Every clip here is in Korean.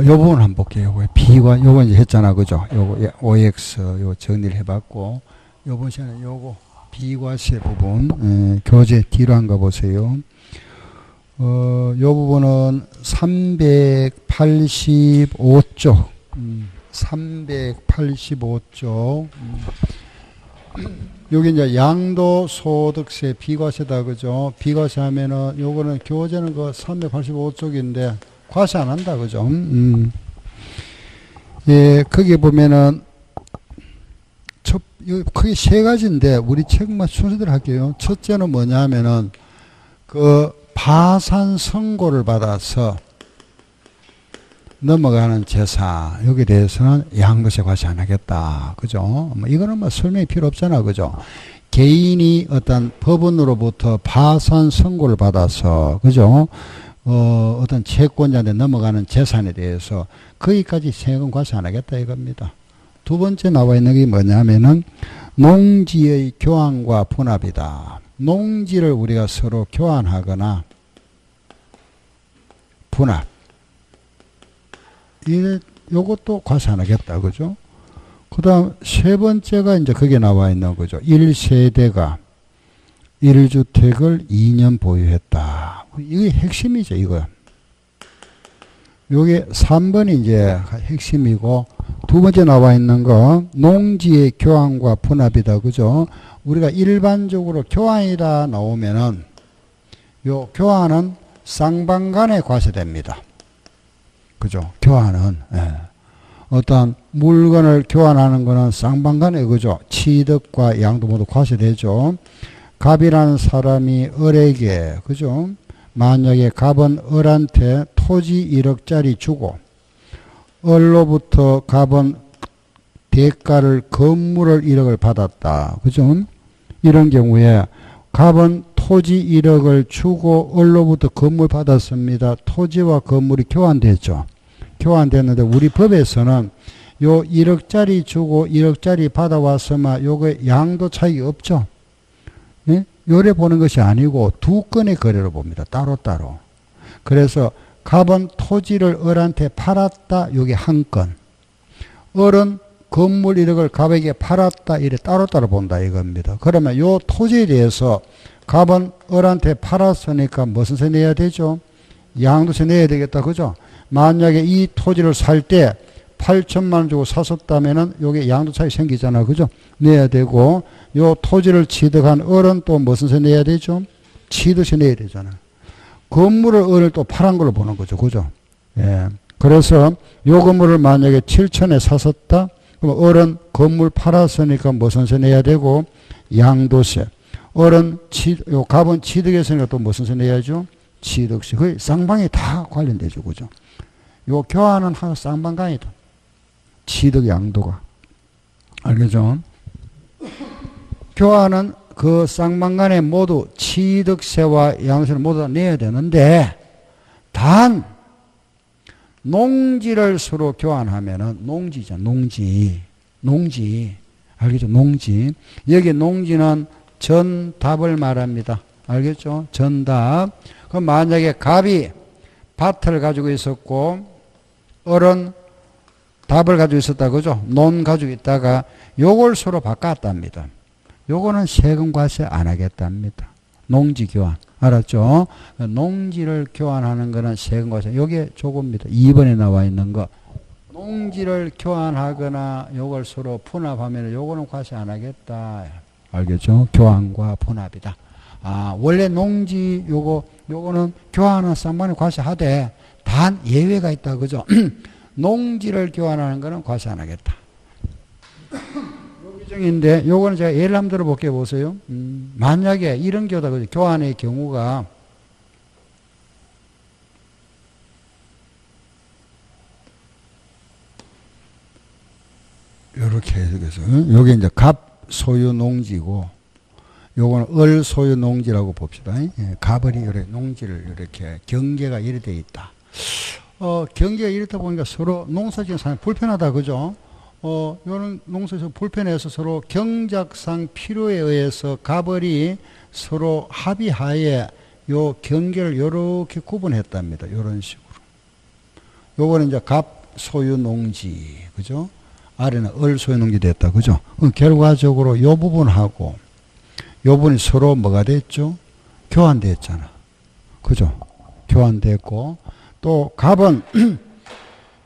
요 부분 한번 볼게요. 요거 B과, 요거 이제 했잖아. 그죠? 요거 OX, 요 정리를 해봤고, 요 보시면 요거 B과세 부분, 교재 뒤로 한가 보세요. 요 부분은 385쪽, 385쪽, 여기 이제 양도소득세 비과세다. 그죠? 비과세 하면은 요거는 교재는 그 385쪽인데, 과세 안 한다. 그죠? 예, 거기 보면은, 크게 세 가지인데, 우리 책만 순서대로 할게요. 첫째는 뭐냐 하면은, 그, 파산 선고를 받아서 넘어가는 재산, 여기에 대해서는 양도세 과세 안 하겠다. 그죠? 뭐, 이거는 뭐 설명이 필요 없잖아. 그죠? 개인이 어떤 법원으로부터 파산 선고를 받아서, 그죠? 어떤 채권자한테 넘어가는 재산에 대해서 거기까지 세금 과세 안 하겠다 이겁니다. 두 번째 나와 있는 게 뭐냐면은 농지의 교환과 분합이다. 농지를 우리가 서로 교환하거나 분합. 요것도 과세 안 하겠다. 그죠? 그 다음 세 번째가 이제 거기에 나와 있는 거죠. 1세대가 1주택을 2년 보유했다. 이게 핵심이죠, 이거. 요게 3번이 이제 핵심이고, 두 번째 나와 있는 거, 농지의 교환과 분합이다. 그죠? 우리가 일반적으로 교환이다 나오면은, 요 교환은 쌍방간에 과세됩니다. 그죠? 교환은, 예. 어떤 물건을 교환하는 거는 쌍방간에, 그죠? 취득과 양도 모두 과세되죠. 갑이라는 사람이 을에게, 그죠? 만약에 갑은 을한테 토지 1억짜리 주고, 을로부터 갑은 대가를 건물을 1억을 받았다. 그죠? 이런 경우에 갑은 토지 1억을 주고 을로부터 건물 받았습니다. 토지와 건물이 교환됐죠. 교환됐는데 우리 법에서는 요 1억짜리 주고 1억짜리 받아왔으면 요거 양도 차익이 없죠. 예? 요래 보는 것이 아니고 두 건의 거래로 봅니다. 따로따로. 그래서 갑은 토지를 을한테 팔았다. 요게 한 건. 을은 건물 1억을 갑에게 팔았다. 이래 따로따로 본다 이겁니다. 그러면 요 토지에 대해서 갑은 을한테 팔았으니까 무슨 세 내야 되죠? 양도세 내야 되겠다. 그죠? 만약에 이 토지를 살 때 8천만 원 주고 샀었다면은 요게 양도 차익 생기잖아. 그죠? 내야 되고, 요 토지를 취득한 을은 또 무슨 세 내야 되죠? 취득세 내야 되잖아. 건물을 을을 또 팔은 걸로 보는 거죠. 그죠? 예. 그래서 요 건물을 만약에 7천에 샀었다? 그럼 을은 건물 팔았으니까 무슨 세 내야 되고? 양도세. 을은 요 갑은 취득했으니까 또 무슨 세 내야죠? 취득세. 거의 쌍방이 다 관련되죠. 그죠? 요 교환은 항상 쌍방간이다. 취득 양도가. 알겠죠? 교환은 그 쌍방간에 모두 취득세와 양도세를 모두 다 내야 되는데, 단 농지를 서로 교환하면은 농지죠. 농지. 알겠죠? 농지. 여기 농지는 전답을 말합니다. 알겠죠? 전답. 그럼 만약에 갑이 밭을 가지고 있었고 을은 답을 가지고 있었다. 그죠? 논 가지고 있다가 요걸 서로 바꿨답니다. 요거는 세금 과세 안 하겠답니다. 농지 교환. 알았죠? 농지를 교환하는 거는 세금 과세. 요게 조금입니다. 2번에 나와 있는 거. 농지를 교환하거나 요걸 서로 분합하면 요거는 과세 안 하겠다. 알겠죠? 교환과 분합이다. 아, 원래 농지 요거는 교환은 쌍방에 과세하되 단 예외가 있다. 그죠? 농지를 교환하는 거는 과세 안 하겠다. 요 규정인데 요거는 제가 예를 한번 들어볼게요. 보세요. 만약에 이런 경우다. 그죠? 교환의 경우가 요렇게 해서 요게 이제 갑 소유 농지고 요거는 을 소유 농지라고 봅시다. 예, 갑을이 이렇게 농지를 이렇게 경계가 이래 돼 있다. 경계가 이렇다 보니까 서로 농사지는 사람이 불편하다. 그죠? 요런 농사에서 불편해서 서로 경작상 필요에 의해서 갑을이 서로 합의하에 요 경계를 요렇게 구분했답니다. 요런 식으로. 요거는 이제 갑 소유 농지, 그죠? 아래는 을 소유 농지 됐다, 그죠? 결과적으로 요 부분하고 요 부분이 서로 뭐가 됐죠? 교환됐잖아, 그죠? 교환됐고, 또 갑은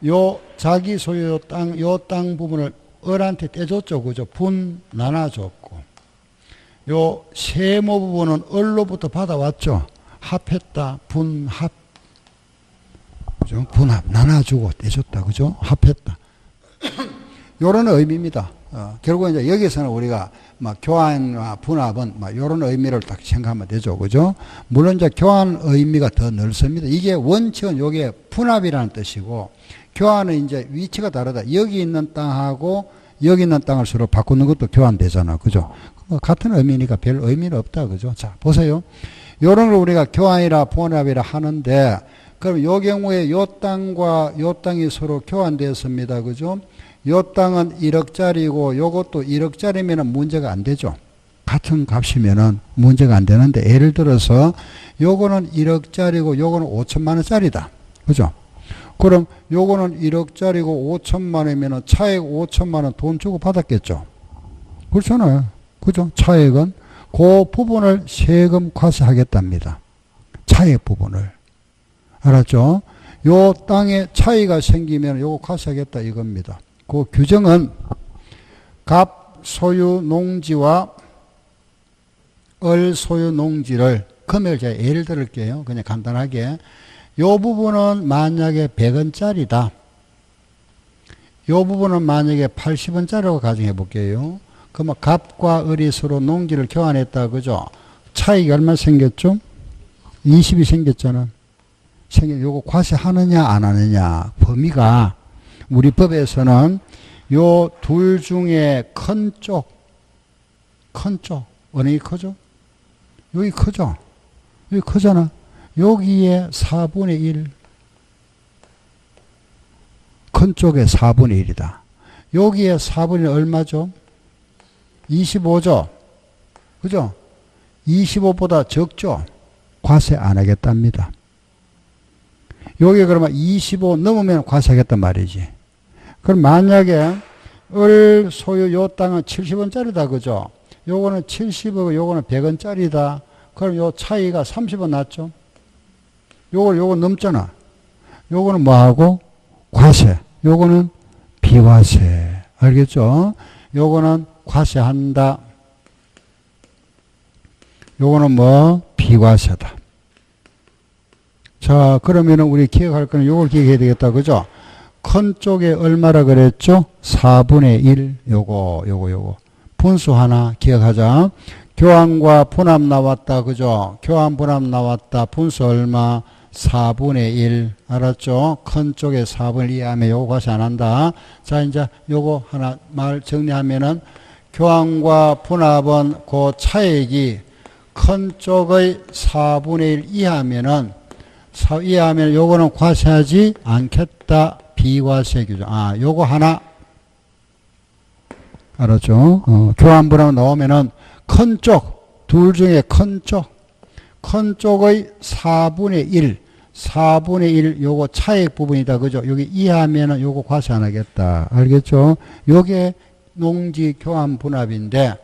요 자기 소유 땅, 요 땅 부분을 을한테 떼줬죠, 그죠? 분 나눠줬고, 요 세모 부분은 을로부터 받아왔죠. 합했다, 분합, 그죠? 분합, 나눠주고 떼줬다, 그죠? 합했다. 요런 의미입니다. 결국 이제 여기서는 우리가 막 교환과 분합은 막 요런 의미를 딱 생각하면 되죠, 그죠? 물론 이제 교환 의미가 더 넓습니다. 이게 원칙은 요게 분합이라는 뜻이고, 교환은 이제 위치가 다르다. 여기 있는 땅하고 여기 있는 땅을 서로 바꾸는 것도 교환되잖아, 그죠? 같은 의미니까 별 의미는 없다, 그죠? 자, 보세요. 요런 걸 우리가 교환이라 분합이라 하는데, 그럼 요 경우에 요 땅과 요 땅이 서로 교환되었습니다, 그죠? 요 땅은 1억짜리고 요것도 1억짜리면 문제가 안 되죠. 같은 값이면은 문제가 안 되는데, 예를 들어서 요거는 1억짜리고 요거는 5천만 원짜리다, 그죠? 그럼 요거는 1억짜리고 5천만 원이면 차액 5천만 원 돈 주고 받았겠죠. 그렇잖아요, 그죠? 차액은 그 부분을 세금 과세하겠답니다. 차액 부분을. 알았죠? 요 땅에 차이가 생기면 요거 과세하겠다 이겁니다. 그 규정은 갑 소유 농지와 을 소유 농지를, 금액을 제가 예를 들을게요. 그냥 간단하게. 요 부분은 만약에 100원짜리다. 요 부분은 만약에 80원짜리라고 가정해 볼게요. 그러면 갑과 을이 서로 농지를 교환했다, 그죠? 차이가 얼마 생겼죠? 20이 생겼잖아. 요거 과세하느냐 안 하느냐 범위가, 우리 법에서는 요 둘 중에 큰 쪽 어느 게 크죠? 여기 크죠? 여기 크잖아. 여기에 4분의 1, 큰 쪽에 4분의 1이다. 여기에 4분의 1 얼마죠? 25죠? 그죠? 25보다 적죠? 과세 안 하겠답니다. 여기 그러면 25 넘으면 과세하겠단 말이지. 그럼 만약에 을 소유 요 땅은 70원짜리다, 그죠? 요거는 70원, 요거는 100원짜리다. 그럼 요 차이가 30원 났죠? 요거 넘잖아. 요거는 뭐하고? 과세. 요거는 비과세. 알겠죠? 요거는 과세한다. 요거는 뭐? 비과세다. 자, 그러면은 우리 기억할 거는 요걸 기억해야 되겠다, 그죠? 큰 쪽에 얼마라 그랬죠? 4분의 1, 요거. 분수 하나 기억하자. 교환과 분합 나왔다, 그죠? 교환 분합 나왔다. 분수 얼마? 4분의 1. 알았죠? 큰 쪽에 4분의 2 하면 요거 과세 안 한다. 자, 이제 요거 하나 말 정리하면은, 교환과 분합은 그 차액이 큰 쪽의 4분의 1 이하면은, 이하면 요거는 과세하지 않겠다. 비과세 규정. 요거 하나. 알았죠? 교환 분합 나오면은 큰 쪽, 둘 중에 큰 쪽의 4분의 1, 4분의 1 요거 차액 부분이다, 그죠? 여기 이하면은 요거 과세 안 하겠다. 알겠죠? 요게 농지 교환 분합인데,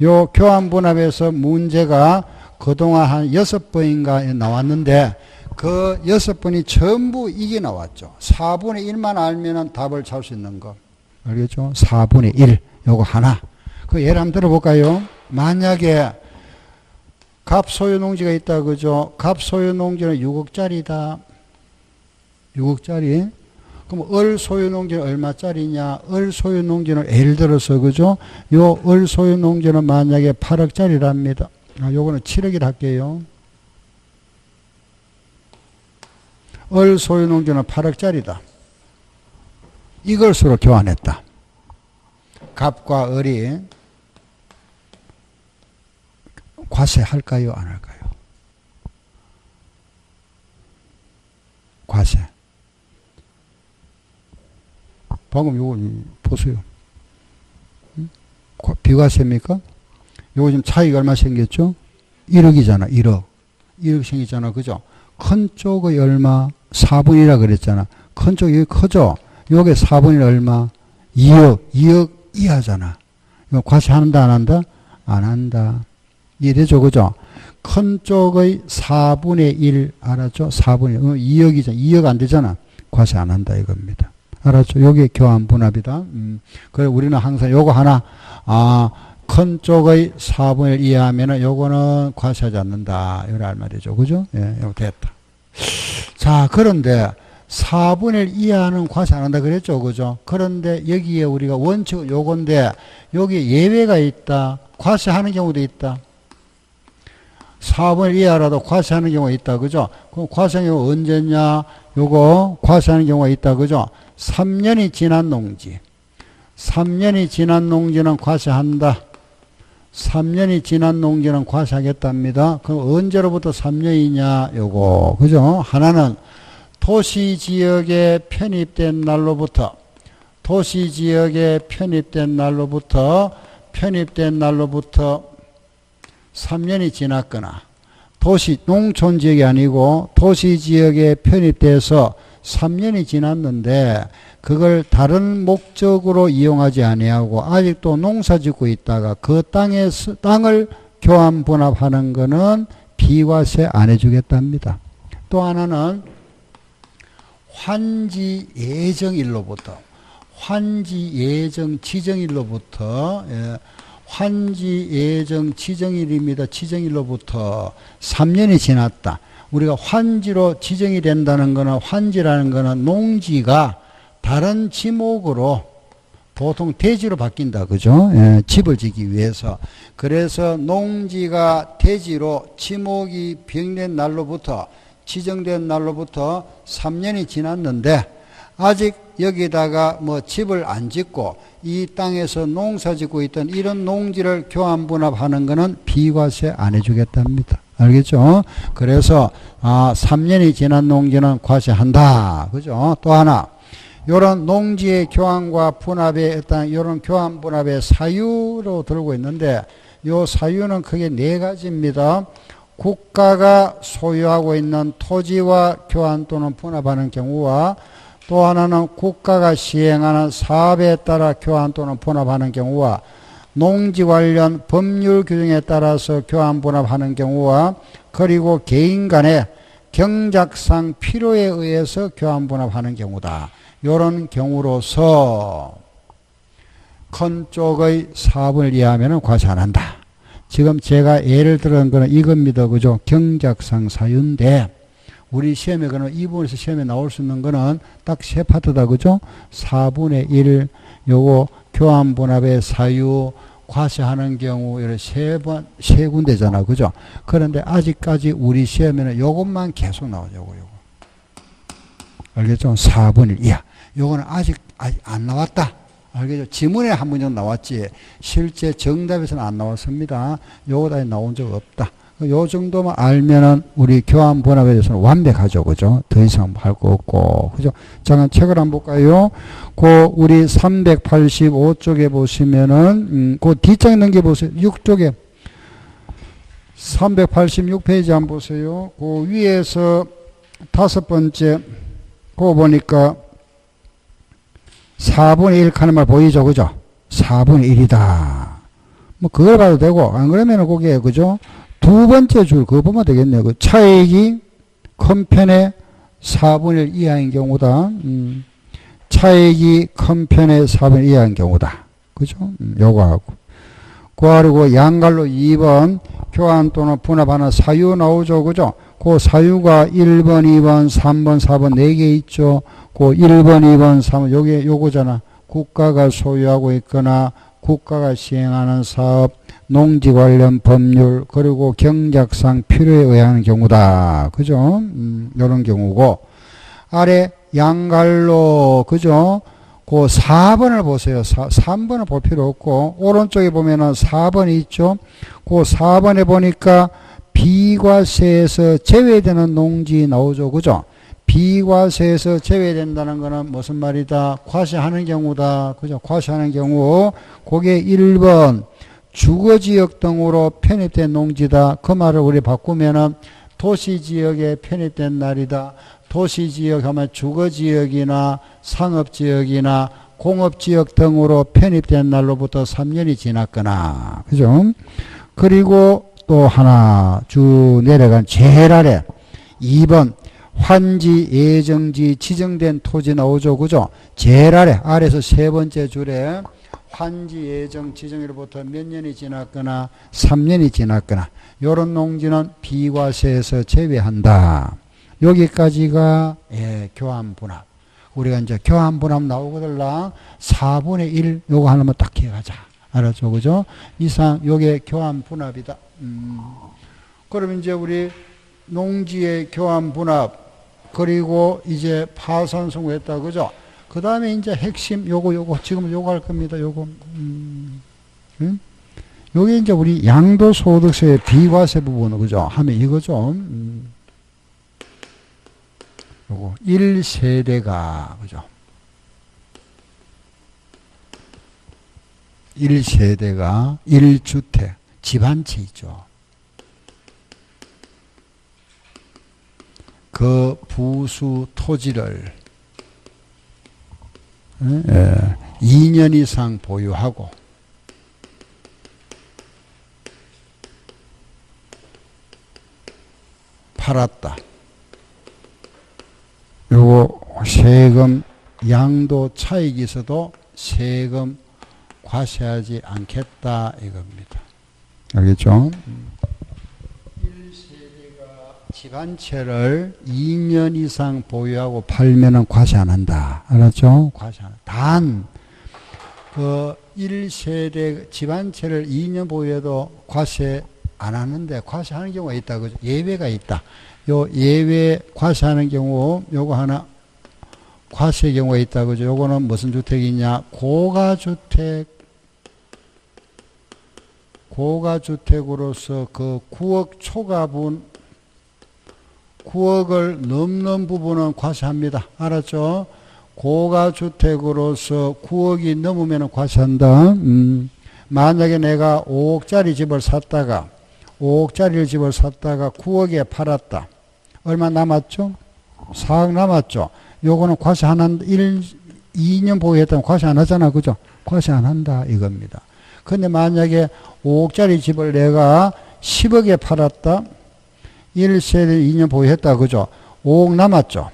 요 교환 분합에서 문제가 그동안 한 6번인가 나왔는데, 그 6번이 전부 이게 나왔죠. 4분의 1만 알면은 답을 찾을 수 있는 거. 알겠죠? 4분의 1. 요거 하나. 그 예를 한번 들어볼까요? 만약에 갑 소유 농지가 있다, 그죠? 갑 소유 농지는 6억짜리다. 6억짜리. 그럼 을 소유 농지는 얼마짜리냐? 을 소유 농지는 예를 들어서, 그죠? 요 을 소유 농지는 만약에 8억짜리랍니다. 요거는 7억이라 할게요. 을 소유 농지는 8억짜리다. 이걸 서로 교환했다. 갑과 을이 과세할까요, 안 할까요? 과세. 방금 요거 보세요. 비과세입니까? 요거 지금 차이가 얼마 생겼죠? 1억이잖아, 1억. 1억 생겼잖아, 그죠? 큰 쪽의 얼마? 4분이라 그랬잖아. 큰 쪽이 크죠? 요게 4분의 1 얼마? 2억 이하잖아. 이거 과세한다, 안 한다? 안 한다. 이해되죠? 그죠? 큰 쪽의 4분의 1, 알았죠? 4분의 1. 2억이잖아. 2억 안 되잖아. 과세 안 한다, 이겁니다. 알았죠? 요게 교환분합이다. 그래, 우리는 항상 요거 하나, 큰 쪽의 4분의 1 이하면은 요거는 과세하지 않는다. 이걸 알 말이죠. 그죠? 예, 요거 됐다. 자, 그런데 4분의 1 이하는 과세 안 한다 그랬죠. 그죠? 그런데 여기에 우리가 원칙은 요건데, 여기 예외가 있다. 과세하는 경우도 있다. 4분의 1 이하라도 과세하는 경우가 있다. 그죠? 그럼 과세하는 경우가 언제냐? 요거 과세하는 경우가 있다. 그죠? 3년이 지난 농지. 3년이 지난 농지는 과세한다. 3년이 지난 농지는 과세하겠답니다. 그럼 언제로부터 3년이냐? 요거. 그죠? 하나는 도시지역에 편입된 날로부터 3년이 지났거나, 농촌지역이 아니고 도시지역에 편입돼서 3년이 지났는데 그걸 다른 목적으로 이용하지 아니하고 아직도 농사 짓고 있다가 그 땅을 교환 분합하는 거는 비과세 안 해주겠답니다. 또 하나는 환지 예정일로부터 환지 예정 지정일로부터 환지 예정 지정일입니다. 지정일로부터 3년이 지났다. 우리가 환지로 지정이 된다는 거는, 환지라는 거는 농지가 다른 지목으로 보통 대지로 바뀐다. 그죠? 예, 집을 짓기 위해서. 그래서 농지가 대지로 지목이 변경된 날로부터, 지정된 날로부터 3년이 지났는데 아직 여기다가 뭐 집을 안 짓고 이 땅에서 농사 짓고 있던 이런 농지를 교환 분합하는 거는 비과세 안 해주겠답니다. 알겠죠? 그래서 3년이 지난 농지는 과세한다. 그죠? 또 하나, 요런 농지의 교환과 분합의 어떤 요런 교환 분합의 사유로 들고 있는데, 요 사유는 크게 네 가지입니다. 국가가 소유하고 있는 토지와 교환 또는 분합하는 경우와, 또 하나는 국가가 시행하는 사업에 따라 교환 또는 분합하는 경우와, 농지 관련 법률 규정에 따라서 교환 분합하는 경우와, 그리고 개인 간의 경작상 필요에 의해서 교환 분합하는 경우다. 이런 경우로서 큰 쪽의 4분의 1 이하면 과세 안 한다. 지금 제가 예를 들은 거는 이겁니다. 그죠? 경작상 사유인데, 우리 시험에 그러면 이 부분에서 시험에 나올 수 있는 거는 딱 세 파트다. 그죠? 4분의 1, 요거 교환 분합의 사유, 과세하는 경우, 이런 세 군데잖아. 그죠? 그런데 아직까지 우리 시험에는 요것만 계속 나오죠. 요거. 알겠죠? 4분의 1 이하. 요거는 아직 안 나왔다. 알겠죠? 지문에 한 번 정도 나왔지, 실제 정답에서는 안 나왔습니다. 요거다 나온 적 없다. 요 정도만 알면은 우리 교환 분합에 대해서는 완벽하죠. 그죠? 더 이상 할 거 없고. 그죠? 잠깐 책을 한번 볼까요? 우리 385쪽에 보시면은, 뒷장에 넘겨보세요. 6쪽에. 386페이지 한번 보세요. 위에서 5번째, 보니까 4분의 1 하는 말 보이죠? 그죠? 4분의 1이다. 뭐, 그걸 봐도 되고, 안 그러면은 그게, 그죠? 두 번째 줄, 그거 보면 되겠네요. 그 차액이 큰 편의 4분의 1 이하인 경우다. 차액이 큰 편의 4분의 1 이하인 경우다. 그죠? 요거하고. 그리고 양갈로 2번, 교환 또는 분합하는 사유 나오죠. 그죠? 그 사유가 1번, 2번, 3번, 4번 4개 있죠. 1번, 2번, 3번, 요거잖아. 국가가 소유하고 있거나, 국가가 시행하는 사업, 농지 관련 법률, 그리고 경작상 필요에 의한 경우다. 그죠? 요런 경우고, 아래 양갈로, 그죠? 4번을 보세요. 3번을 볼 필요 없고, 오른쪽에 보면은 4번이 있죠? 4번에 보니까 비과세에서 제외되는 농지 나오죠. 그죠? 비과세에서 제외된다는 거는 무슨 말이다? 과세하는 경우다. 그죠? 과세하는 경우, 그게 1번, 주거지역 등으로 편입된 농지다. 그 말을 우리 바꾸면은 도시지역에 편입된 날이다. 도시지역 하면 주거지역이나 상업지역이나 공업지역 등으로 편입된 날로부터 3년이 지났거나, 그죠? 그리고 또 하나 쭉 내려간 제일 아래 2번 환지, 예정지, 지정된 토지 나오죠, 그죠? 제일 아래에서 세 번째 줄에 환지, 예정, 지정일로부터 몇 년이 지났거나 3년이 지났거나 요런 농지는 비과세에서 제외한다. 여기까지가 교환분합. 우리가 이제 교환분합 나오거들라 4분의 1 요거 하나만 딱 기억하자. 알았죠, 그죠? 이상 요게 교환분합이다. 그럼 이제 우리 농지의 교환분합 그리고 이제 파산송구했다, 그죠? 그 다음에 이제 핵심 요거 지금 요거 할 겁니다. 요거 요게 이제 우리 양도소득세의 비과세 부분, 그죠? 하면 이거죠. 요거 1세대가, 그죠? 1세대가 1주택 집 한 채 있죠. 그 부수 토지를 2년 이상 보유하고 팔았다. 요거 세금 양도 차익이 있어도 세금 과세하지 않겠다 이겁니다. 알겠죠? 1세대가 집 한 채를 2년 이상 보유하고 팔면은 과세 안 한다. 알았죠? 과세 안 한다. 단, 그 1세대 집 한 채를 2년 보유해도 과세 안 하는데 과세하는 경우가 있다. 그죠? 예외가 있다. 요 예외 과세하는 경우 요거 하나 과세 경우가 있다. 그죠? 요거는 무슨 주택이냐? 고가주택으로서 그 9억 초과분 9억을 넘는 부분은 과세합니다. 알았죠? 고가주택으로서 9억이 넘으면 과세한다. 만약에 내가 5억짜리 집을 샀다가 5억짜리 집을 샀다가 9억에 팔았다. 얼마 남았죠? 4억 남았죠? 요거는 과세 안 한다. 2년 보유했다면 과세 안 하잖아. 그죠? 과세 안 한다. 이겁니다. 근데 만약에 5억짜리 집을 내가 10억에 팔았다. 1세대 2년 보유했다. 그죠? 5억 남았죠?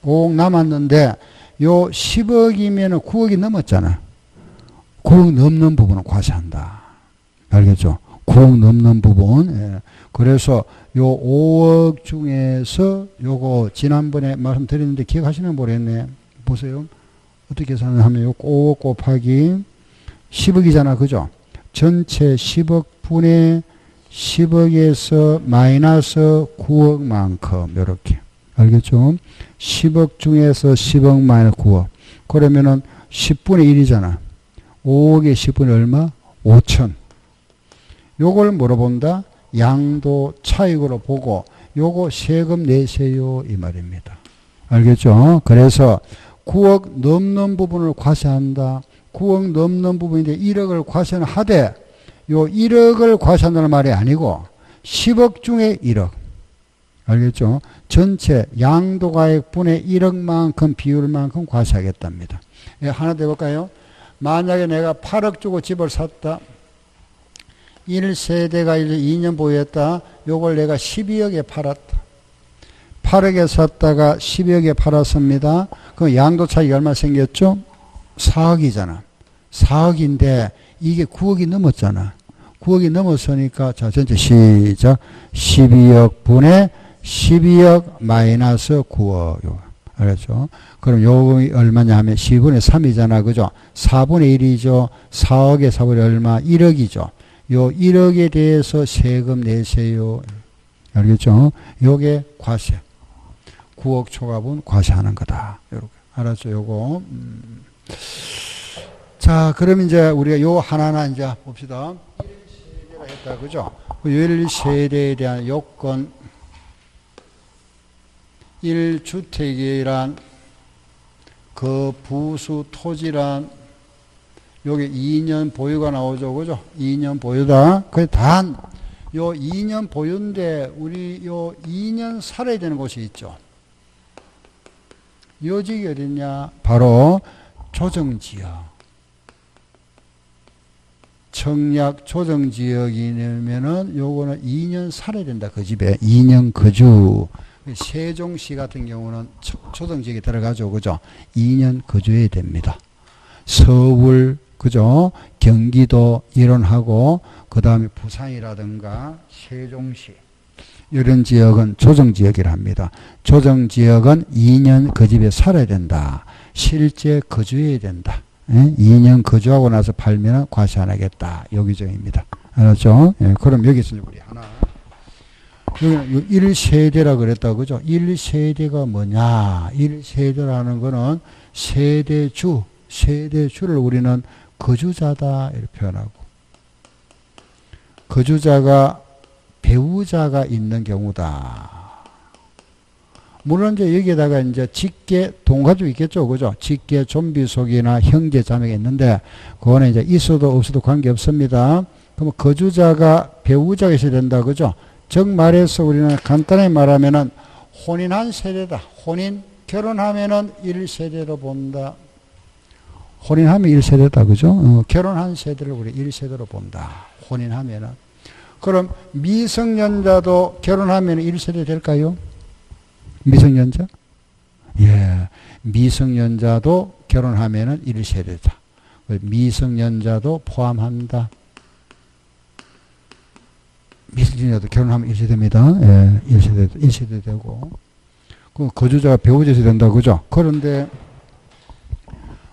5억 남았는데 요 10억이면 9억이 넘었잖아. 9억 넘는 부분은 과세한다. 알겠죠? 9억 넘는 부분. 예. 그래서 요 5억 중에서 요거 지난번에 말씀드렸는데 기억하시는 모르겠네. 보세요. 어떻게 계산하면 요 5억 곱하기 10억이잖아. 그죠? 전체 10억 분의 10억에서 마이너스 9억만큼 요렇게. 알겠죠? 10억 중에서 10억 마이너스 9억. 그러면은 10분의 1이잖아. 5억에 10분의 얼마? 5천. 요걸 물어본다. 양도 차익으로 보고 요거 세금 내세요 이 말입니다. 알겠죠? 그래서 9억 넘는 부분을 과세한다. 9억 넘는 부분인데 1억을 과세는 하되 요 1억을 과세한다는 말이 아니고 10억 중에 1억. 알겠죠? 전체 양도가액분의 1억만큼 비율만큼 과세하겠답니다. 예, 하나 더 해볼까요? 만약에 내가 8억 주고 집을 샀다. 1세대가 2년 보유했다. 요걸 내가 12억에 팔았다. 8억에 샀다가 12억에 팔았습니다. 그럼 양도 차익이 얼마 생겼죠? 4억이잖아. 4억인데 이게 9억이 넘었잖아. 9억이 넘었으니까 자 전체 시작. 12억 분의 12억 마이너스 9억. 요거. 알겠죠? 그럼 요거 얼마냐 하면 10분의 3이잖아. 그죠? 4분의 1이죠. 4억에 4분의 얼마? 1억이죠. 요 1억에 대해서 세금 내세요. 알겠죠? 요게 과세. 9억 초과분 과세하는 거다. 요렇게. 알았죠? 요거. 자, 그럼 이제 우리가 요 하나하나 이제 봅시다. 1세대가 했다. 그죠? 1세대에 대한 요건. 1주택이란 그 부수 토지란 여기 2년 보유가 나오죠. 그죠? 2년 보유다. 그 단, 요 2년 보유인데, 우리 요 2년 살아야 되는 곳이 있죠. 요 지역이 어딨냐? 바로 조정지역. 청약 조정지역이면은 요거는 2년 살아야 된다. 그 집에 2년 거주. 세종시 같은 경우는 조정지역에 들어가죠. 그죠? 2년 거주해야 됩니다. 서울, 그죠? 경기도 이런하고 그 다음에 부산이라든가 세종시 이런 지역은 조정지역이라 합니다. 조정지역은 2년 그 집에 살아야 된다. 실제 거주해야 된다. 2년 거주하고 나서 팔면 과세 안 하겠다. 요 규정입니다. 알았죠? 예, 그럼 여기서 우리 하나. 여기는 1세대라 그랬다. 그죠? 1세대가 뭐냐? 1세대라는 거는 세대주를 우리는 거주자다. 이렇게 표현하고. 거주자가 배우자가 있는 경우다. 물론 이제 여기에다가 이제 직계 동가족 있겠죠. 그죠? 직계 좀비속이나 형제 자매가 있는데 그거는 이제 있어도 없어도 관계없습니다. 그럼 거주자가 배우자가 있어야 된다. 그죠? 즉 말해서 우리는 간단히 말하면은 혼인한 세대다. 결혼하면은 1세대로 본다. 혼인하면 1세대다. 그죠? 결혼한 세대를 우리 1세대로 본다. 혼인하면은. 그럼 미성년자도 결혼하면 1세대 될까요? 미성년자? 예. 미성년자도 결혼하면은 1세대다. 미성년자도 포함한다. 미성년자도 결혼하면 1세대입니다. 예. 1세대 되고. 그럼 거주자가 배우자에서 된다. 그죠? 그런데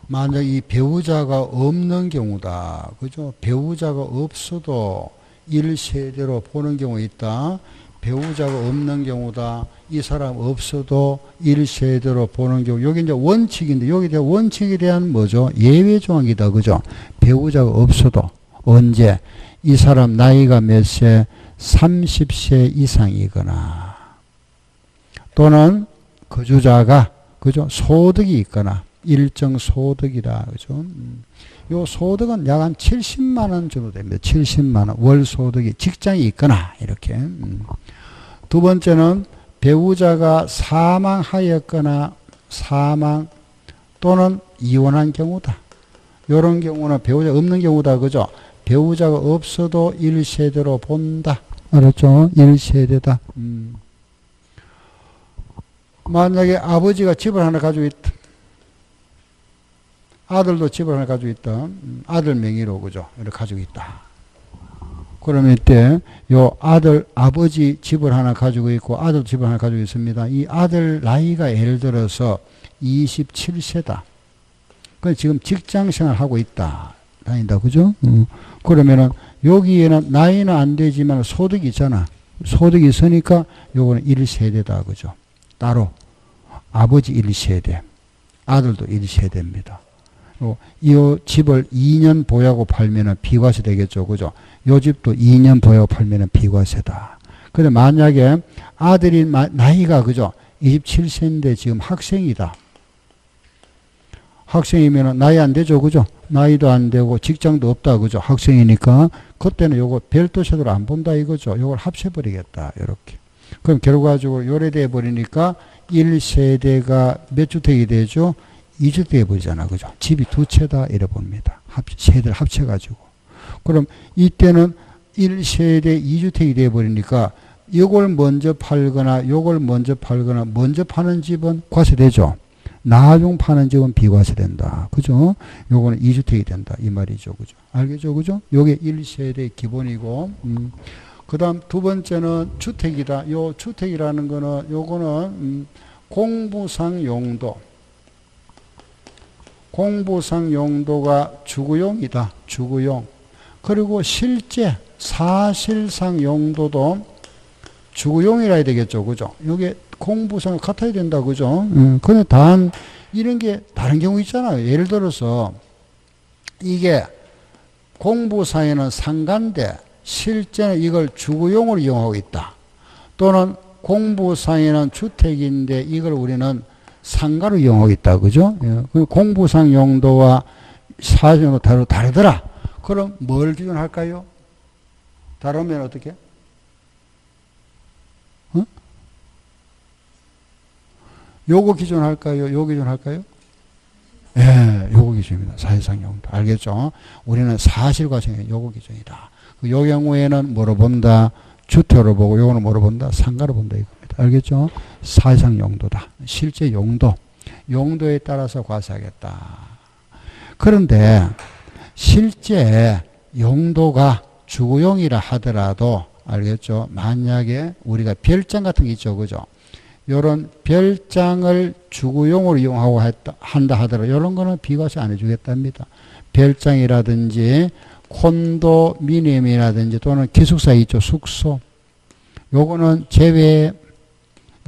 만약 이 배우자가 없는 경우다. 그죠? 배우자가 없어도 1세대로 보는 경우 있다. 배우자가 없는 경우다. 이 사람 없어도 1세대로 보는 경우. 여기 이제 원칙인데, 여기 대한 원칙에 대한 뭐죠? 예외 조항이다. 그죠? 배우자가 없어도. 언제? 이 사람 나이가 몇 세? 30세 이상이거나. 또는 거주자가, 그죠? 소득이 있거나. 일정 소득이다. 그죠? 요 소득은 약 한 70만 원 정도 됩니다. 70만 원. 월 소득이 직장이 있거나 이렇게. 두 번째는 배우자가 사망하였거나 사망 또는 이혼한 경우다. 이런 경우는 배우자 없는 경우다. 그죠? 배우자가 없어도 1세대로 본다. 알았죠? 1세대다. 만약에 아버지가 집을 하나 가지고 있다. 아들도 집을 하나 가지고 있다. 아들 명의로, 그죠? 이렇게 가지고 있다. 그러면 이때, 아버지 집을 하나 가지고 있고, 아들 집을 하나 가지고 있습니다. 이 아들 나이가 예를 들어서 27세다. 그 지금 직장 생활 하고 있다. 다닌다. 그죠? 그러면은, 여기에는 나이는 안 되지만 소득이 있잖아. 소득이 있으니까 요거는 1세대다. 그죠? 따로. 아버지 1세대. 아들도 1세대입니다. 이 집을 2년 보유하고 팔면은 비과세 되겠죠. 그죠? 요 집도 2년 보유하고 팔면은 비과세다. 근데 만약에 아들이 나이가, 그죠? 27세인데 지금 학생이다. 학생이면은 나이 안 되죠. 그죠? 나이도 안 되고 직장도 없다. 그죠? 학생이니까 그때는 요거 별도 세대로 안 본다 이거죠. 요걸 합쳐버리겠다. 이렇게. 그럼 결과적으로 요래돼 버리니까 1세대가 몇 주택이 되죠? 2주택 해버리잖아. 그죠? 집이 두 채다. 이래 봅니다. 세대를 합쳐가지고. 그럼 이때는 1세대 2주택이 돼버리니까 이걸 먼저 팔거나 요걸 먼저 팔거나 먼저 파는 집은 과세되죠. 나중 파는 집은 비과세된다. 그죠? 요거는 2주택이 된다. 이 말이죠. 그죠? 알겠죠? 그죠? 요게 1세대 기본이고, 그 다음 두 번째는 주택이다. 요 주택이라는 거는 요거는 공부상 용도. 공부상 용도가 주거용이다. 주거용. 그리고 실제 사실상 용도도 주거용이라 해야 되겠죠. 그죠? 이게 공부상 같아야 된다. 그죠? 근데 단 이런 게 다른 경우 있잖아요. 예를 들어서 이게 공부상에는 상가인데 실제는 이걸 주거용으로 이용하고 있다. 또는 공부상에는 주택인데 이걸 우리는 상가로 이용하고 있다. 그죠? 예. 공부상 용도와 사실 용도 다르더라. 그럼 뭘 기준할까요? 다르면 어떻게? 요거 기준 할까요? 요거 기준 할까요? 예, 요거 기준입니다. 사실상 용도. 알겠죠? 우리는 사실과정의 요거 기준이다. 요 경우에는 뭐로 본다? 주택으로 보고 요거는 뭐로 본다? 상가로 본다 이겁니다. 알겠죠? 사실상 용도다. 실제 용도. 용도에 따라서 과세하겠다. 그런데 실제 용도가 주거용이라 하더라도 알겠죠? 만약에 우리가 별장 같은 게 있죠. 그죠? 요런 별장을 주거용으로 이용하고 한다 하더라도 요런 거는 비과세 안 해주겠답니다. 별장이라든지 콘도미니엄이라든지 또는 기숙사 있죠. 숙소. 요거는 제외.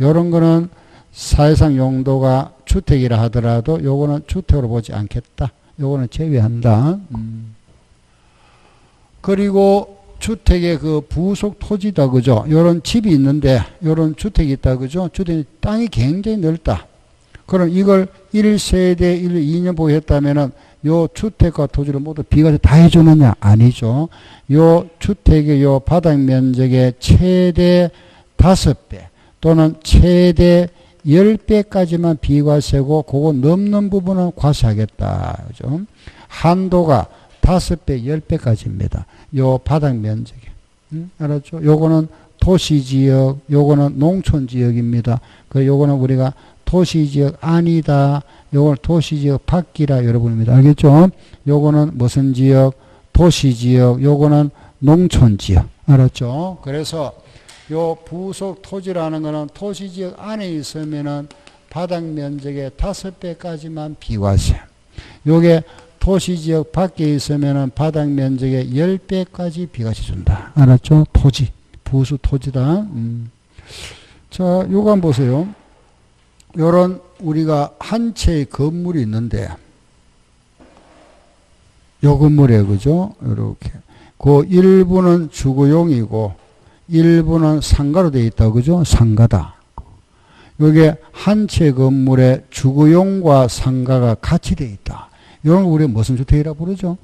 요런 거는 사회상 용도가 주택이라 하더라도 요거는 주택으로 보지 않겠다. 요거는 제외한다. 그리고 주택의 그 부속 토지다. 그죠? 요런 집이 있는데 요런 주택이 있다. 그죠? 주택 땅이 굉장히 넓다. 그럼 이걸 1세대 2년 보유했다면은 요 주택과 토지를 모두 비과세 다 해주느냐? 아니죠. 요 주택의 요 바닥 면적의 최대 5배 또는 최대 10배까지만 비과세고 그거 넘는 부분은 과세하겠다. 그죠? 한도가 5배, 10배까지입니다. 요 바닥 면적이. 알았죠? 요거는 도시지역, 요거는 농촌지역입니다. 요거는 우리가 도시지역 아니다. 요걸 도시지역 밖이라 여러분입니다. 알겠죠? 요거는 무슨 지역? 도시지역. 요거는 농촌지역. 알았죠? 그래서 요 부속 토지라는 거는 도시지역 안에 있으면은 바닥 면적의 5배까지만 비과세. 요게 도시지역 밖에 있으면은 바닥 면적의 10배까지 비과세 준다. 알았죠? 토지. 부수 토지다. 자, 요거 한번 보세요. 요런 우리가 한 채의 건물이 있는데 요 건물에 그죠? 요렇게. 그 일부는 주거용이고 일부는 상가로 되어 있다. 그죠? 상가다. 요게 한 채 건물에 주거용과 상가가 같이 되어 있다. 이런 걸 우리가 무슨 주택이라고 부르죠?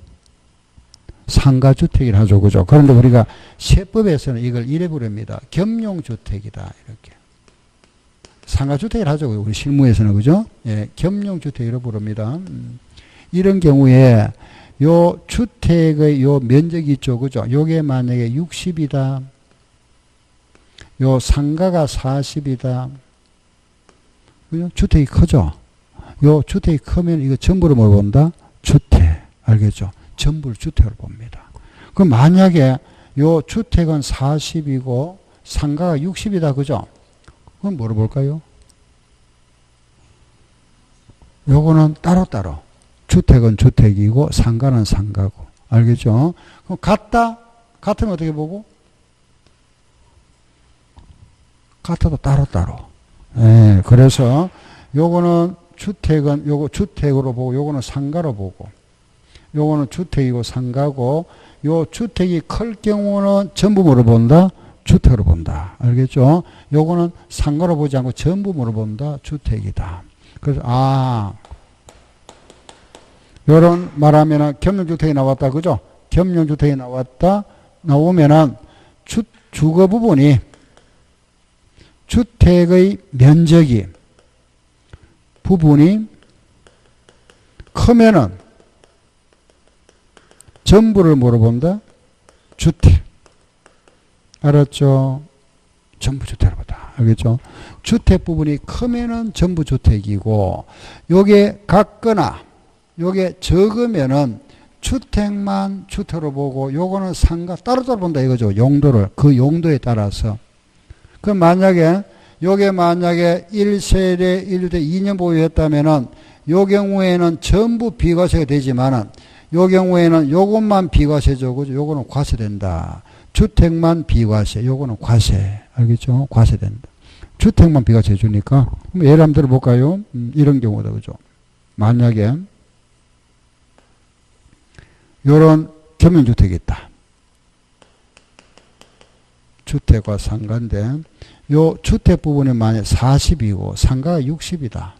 상가주택이라 하죠. 그죠? 그런데 우리가 세법에서는 이걸 이래 부릅니다. 겸용주택이다. 이렇게. 상가주택이라 하죠. 우리 실무에서는. 그죠? 예, 겸용주택이라고 부릅니다. 이런 경우에 요 주택의 요 면적이 있죠. 그죠? 요게 만약에 60이다. 요 상가가 40이다. 그죠? 주택이 크죠? 요 주택이 크면 이거 전부를 뭘 본다? 주택. 알겠죠? 전부를 주택으로 봅니다. 그럼 만약에 요 주택은 40이고 상가가 60이다. 그죠? 그럼 뭐로 볼까요? 요거는 따로따로. 주택은 주택이고 상가는 상가고. 알겠죠? 그럼 같다? 같으면 어떻게 보고? 같아도 따로따로. 예, 그래서 요거는 주택은 요거 주택으로 보고 요거는 상가로 보고 요거는 주택이고 상가고 요 주택이 클 경우는 전부 뭐로 본다? 주택으로 본다. 알겠죠? 요거는 상가로 보지 않고 전부 뭐로 본다? 주택이다. 그래서 요런 말하면은 겸용주택이 나왔다. 그죠? 겸용주택이 나오면은 주거 부분이 주택의 면적이 부분이 크면은 전부를 뭐로 본다? 주택. 알았죠? 전부 주택으로 본다. 알겠죠? 주택 부분이 크면은 전부 주택이고 요게 같거나 요게 적으면은 주택만 주택으로 보고 요거는 상가 따로따로 본다 이거죠. 용도를. 그 용도에 따라서. 그럼 만약에 요게 만약에 1세대 1대 2년 보유했다면은 요 경우에는 전부 비과세가 되지만은 요 경우에는 요것만 비과세죠. 그죠? 요거는 과세된다. 주택만 비과세. 요거는 과세. 알겠죠? 과세된다. 주택만 비과세 해주니까. 예를 한번 들어볼까요? 이런 경우다. 그죠? 만약에 요런 겸용주택이 있다. 주택과 상가인데 요 주택 부분이 만약 40이고 상가가 60이다.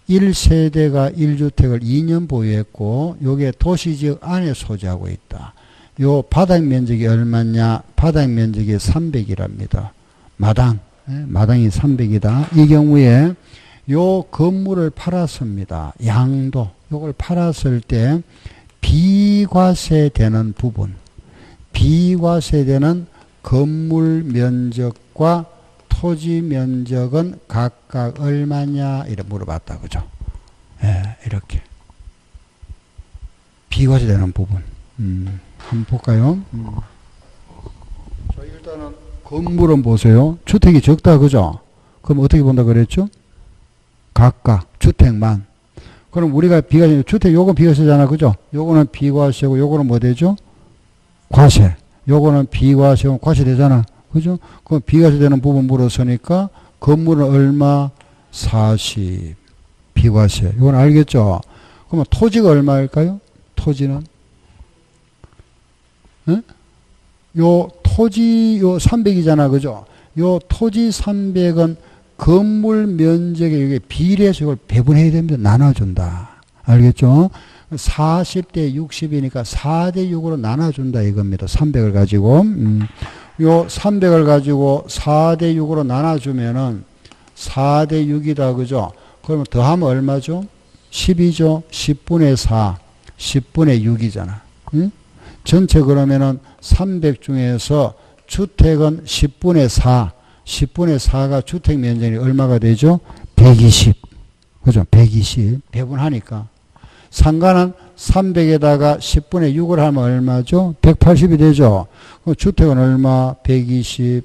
1세대가 1주택을 2년 보유했고 요게 도시지역 안에 소지하고 있다. 요 바닥 면적이 얼마냐? 바닥 면적이 300이랍니다. 마당. 마당이 300이다. 이 경우에 요 건물을 팔았습니다. 양도. 요걸 팔았을 때 비과세되는 부분. 비과세되는 건물 면적과 토지 면적은 각각 얼마냐 이렇게 물어봤다. 그죠? 예, 이렇게. 비과세되는 부분. 한번 볼까요? 자, 일단은 건물은 보세요. 주택이 적다. 그죠? 그럼 어떻게 본다 그랬죠? 각각 주택만. 그럼 우리가 비과세, 주택 요건 비과세잖아. 그죠? 요거는 비과세고 요거는 뭐 되죠? 과세. 요거는 비과세고 과세 되잖아. 그죠? 그럼 비과세 되는 부분 물었으니까 건물은 얼마? 40. 비과세. 이건 알겠죠? 그러면 토지가 얼마일까요? 토지는? 에? 요 토지 요 300이잖아. 그죠? 요 토지 300은 건물 면적에 비례해서 이걸 배분해야 됩니다. 나눠준다. 알겠죠? 40대 60이니까 4대 6으로 나눠준다 이겁니다. 300을 가지고. 요 300을 가지고 4대 6으로 나눠주면은 4대 6이다. 그죠? 그러면 더하면 얼마죠? 10이죠. 10분의 4. 10분의 6이잖아. 응? 전체 그러면은 300 중에서 주택은 10분의 4. 10분의 4가 주택 면적이 얼마가 되죠? 120. 그죠? 120. 배분하니까. 상가는 300에다가 10분의 6을 하면 얼마죠? 180이 되죠? 그럼 주택은 얼마? 120.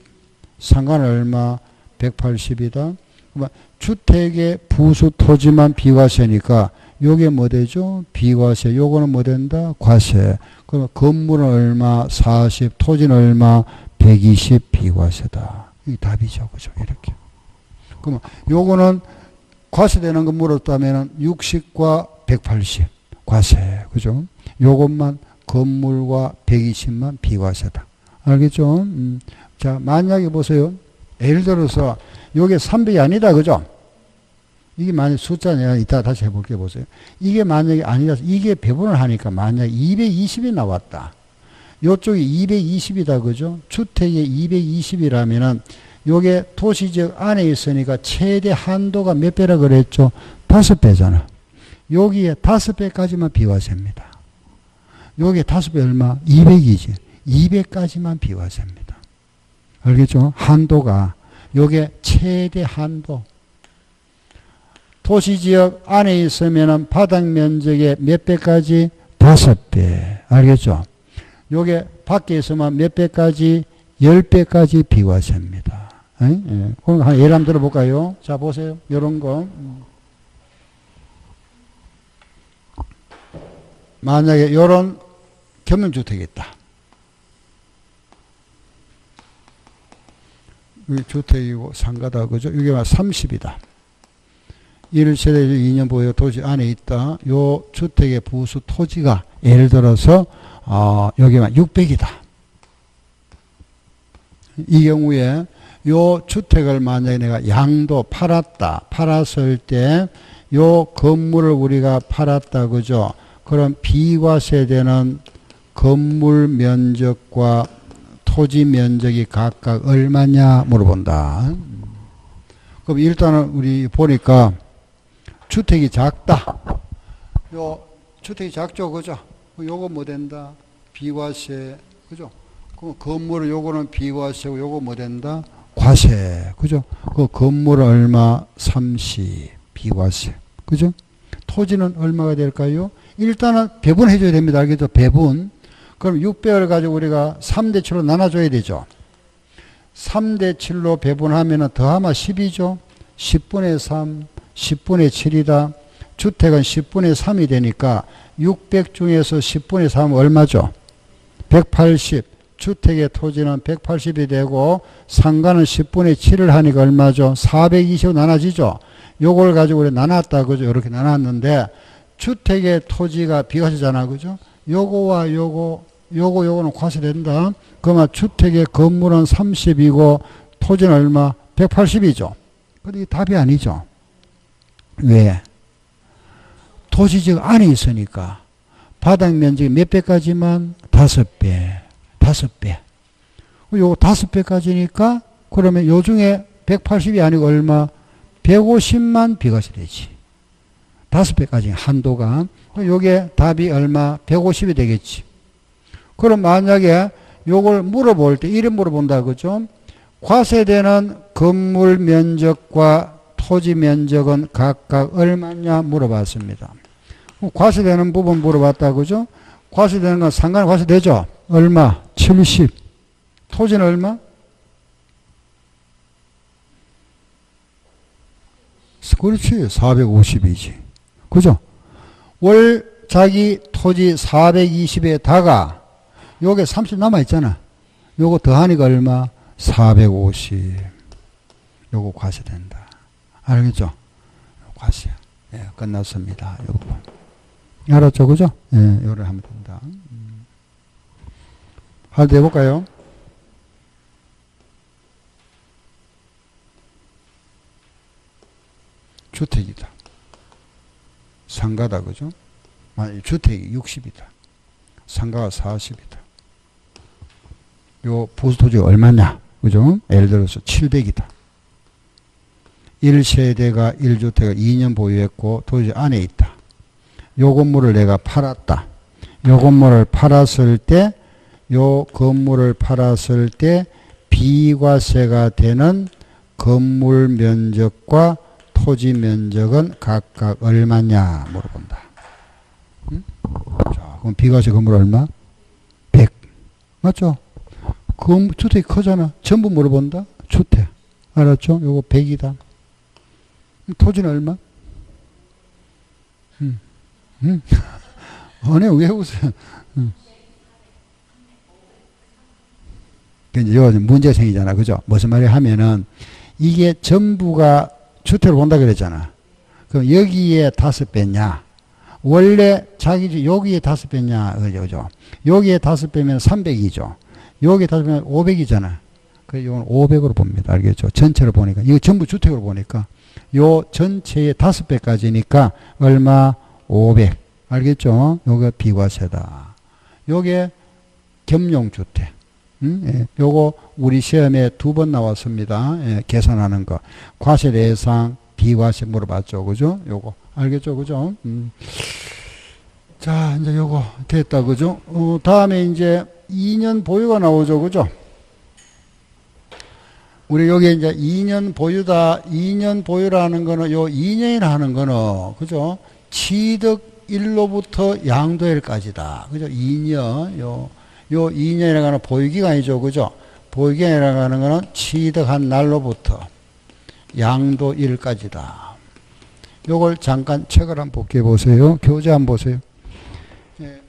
상가는 얼마? 180이다. 그러면 주택의 부수 토지만 비과세니까 요게 뭐 되죠? 비과세. 요거는 뭐 된다? 과세. 그러면 건물은 얼마? 40. 토지는 얼마? 120 비과세다. 이 답이죠. 그죠? 이렇게. 그러면 요거는 과세되는 거 물었다면 60과 180 과세. 그죠? 요것만 건물과 120만 비과세다. 알겠죠? 자, 만약에 보세요. 예를 들어서 요게 300이 아니다. 그죠? 이게 만약 숫자냐 이따 다시 해볼게 보세요. 이게 만약에 아니라서 이게 배분을 하니까 만약에 220이 나왔다. 요쪽이 220이다. 그죠? 주택이 220이라면은 요게 도시지역 안에 있으니까 최대 한도가 몇 배라 그랬죠? 5배잖아. 여기에 5배까지만 비과세입니다. 여기에 5배 얼마? 200이지. 200까지만 비과세입니다. 알겠죠? 한도가. 요게 최대 한도. 도시지역 안에 있으면 바닥 면적의 몇 배까지? 5배. 알겠죠? 요게 밖에 있으면 몇 배까지? 10배까지 비과세입니다. 예. 그럼 한 예를 한번 들어볼까요? 자, 보세요. 요런 거. 만약에 요런 겸용주택이 있다. 여기 주택이고 상가다. 그죠? 이게 30이다. 1세대 2년 보유 도시 안에 있다. 요 주택의 부수 토지가 예를 들어서 여기만 600이다. 이 경우에 요 주택을 만약에 내가 양도 팔았다. 팔았을 때 요 건물을 우리가 팔았다. 그죠? 그럼 비과세되는 건물 면적과 토지 면적이 각각 얼마냐 물어본다. 그럼 일단은 우리 보니까 주택이 작다. 요 주택이 작죠. 그죠? 요거 뭐 된다? 비과세. 그죠? 그 건물은 요거는 비과세고 요거 뭐 된다? 과세. 그죠? 그 건물은 얼마? 30. 비과세. 그죠? 토지는 얼마가 될까요? 일단은 배분해 줘야 됩니다. 알겠죠? 배분. 그럼 600을 가지고 우리가 3대 7로 나눠줘야 되죠. 3대 7로 배분하면 더하면 10이죠. 10분의 3, 10분의 7이다. 주택은 10분의 3이 되니까 600 중에서 10분의 3은 얼마죠? 180. 주택의 토지는 180이 되고 상가는 10분의 7을 하니까 얼마죠? 420 나눠지죠. 요걸 가지고 우리 나눴다. 그죠? 이렇게 나눴는데 주택의 토지가 비과세잖아. 그죠? 요거와 요거는 과세된다. 그러면 주택의 건물은 30이고 토지는 얼마? 180이죠. 근데 이게 답이 아니죠. 왜? 도시지역 안에 있으니까 바닥 면적이 몇 배까지만? 5배. 5배. 요거 5배까지니까 그러면 요 중에 180이 아니고 얼마? 150만 비과세 되지. 5배까지 한도가. 요게 답이 얼마? 150이 되겠지. 그럼 만약에 요걸 물어볼 때 이래 물어본다 그죠? 과세되는 건물 면적과 토지 면적은 각각 얼마냐 물어봤습니다. 과세되는 부분 물어봤다 그죠? 과세되는 건 상간 과세되죠? 얼마? 70. 토지는 얼마? 그렇지. 450이지. 그죠? 월 자기 토지 420에다가 요게 30 남아있잖아. 요거 더하니까 얼마? 450. 요거 과세된다. 알겠죠? 과세야. 예, 끝났습니다. 요 부분. 알았죠? 그죠? 예, 요를 하면 된다. 할 때 해볼까요? 주택이다. 상가다. 그죠? 아니, 주택이 60이다. 상가가 40이다. 요 보수토지가 얼마냐? 그죠? 예를 들어서 700이다. 1세대가 1주택을 2년 보유했고 토지 안에 있다. 요 건물을 내가 팔았다. 요 건물을 팔았을 때, 요 건물을 팔았을 때 비과세가 되는 건물 면적과 토지 면적은 각각 얼마냐 물어본다. 응? 자, 그럼 비과세 건물 얼마? 100. 맞죠? 그 주택이 크잖아. 전부 물어본다. 주택. 알았죠? 요거 100이다. 토지는 얼마? 아니, 왜 웃어요? 이제 요 문제가 생기잖아. 그죠? 무슨 말이 하면은 이게 전부가 주택을 본다 그랬잖아. 그럼 여기에 5배냐? 원래 자기 집 여기에 5배냐? 그죠? 여기에 5배면 300이죠. 여기에 5배면 500이잖아. 그래서 이건 500으로 봅니다. 알겠죠? 전체를 보니까. 이거 전부 주택으로 보니까. 요 전체의 5배까지니까 얼마? 500. 알겠죠? 요게 비과세다. 요게 겸용주택. 예, 요거 우리 시험에 2번 나왔습니다. 예, 계산하는 거. 과세 대상, 비과세 물어봤죠. 그죠? 요거. 알겠죠? 그죠? 자, 이제 요거 됐다. 그죠? 다음에 이제 2년 보유가 나오죠. 그죠? 우리 여기 이제 2년 보유다. 2년 보유라는 거는 요 2년이라 하는 거는, 그죠? 취득일로부터 양도일까지다. 그죠? 2년. 요 2년이라고 하는 보유기간이죠. 그죠? 보유기간이라고 하는 거는 취득한 날로부터 양도일까지다. 요걸 잠깐 책을 한번 복귀해 보세요. 교재 한번 보세요. 예.